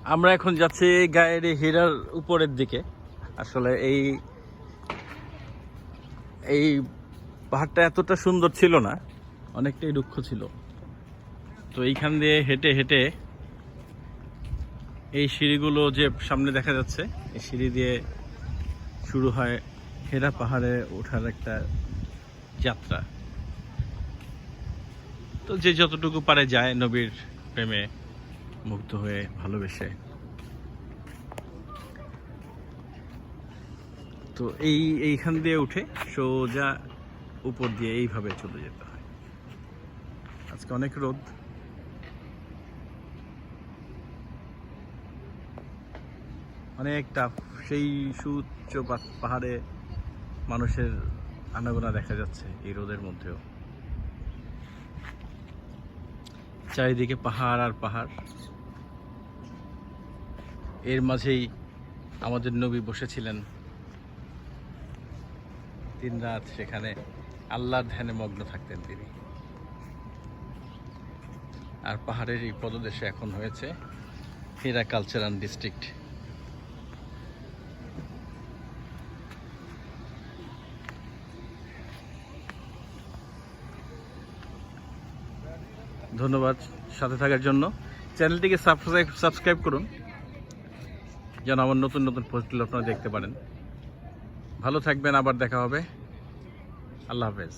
আমরা এখন যাচ্ছি গায়ের হীরার উপরের দিকে। আসলে এই এই পাহাড়টা এতটা সুন্দর ছিল না, অনেকটাই রুক্ষ ছিল। তো এইখান দিয়ে হেঁটে হেঁটে এই সিঁড়িগুলো যে সামনে দেখা যাচ্ছে, এই সিঁড়ি দিয়ে শুরু হয় হীরা পাহাড়ে ওঠার একটা যাত্রা। তো যে যতটুকু পারে যায় নবীর প্রেমে মুগ্ধ হয়ে ভালোবেসে। তো এইখান দিয়ে উঠে সোজা উপর দিয়ে এইভাবে চলে যেতে হয়। আজকে অনেক রোদ, অনেক টাফ। সেই সুউচ্চ পাহাড়ে মানুষের আনাগোনা দেখা যাচ্ছে এই রোদের মধ্যেও। চারিদিকে পাহাড় আর পাহাড়, এর মাঝেই আমাদের নবী বসেছিলেন দিন রাত, সেখানে আল্লাহর ধ্যানে মগ্ন থাকতেন তিনি। আর পাহাড়ের এই পদদেশে এখন হয়েছে হীরা কালচারাল ডিস্ট্রিক্ট। ধন্যবাদ সাথে থাকার জন্য। চ্যানেলটিকে সাবস্ক্রাইব করুন যেন আমার নতুন নতুন পোস্টগুলো আপনারা দেখতে পারেন। ভালো থাকবেন, আবার দেখা হবে। আল্লাহ হাফেজ।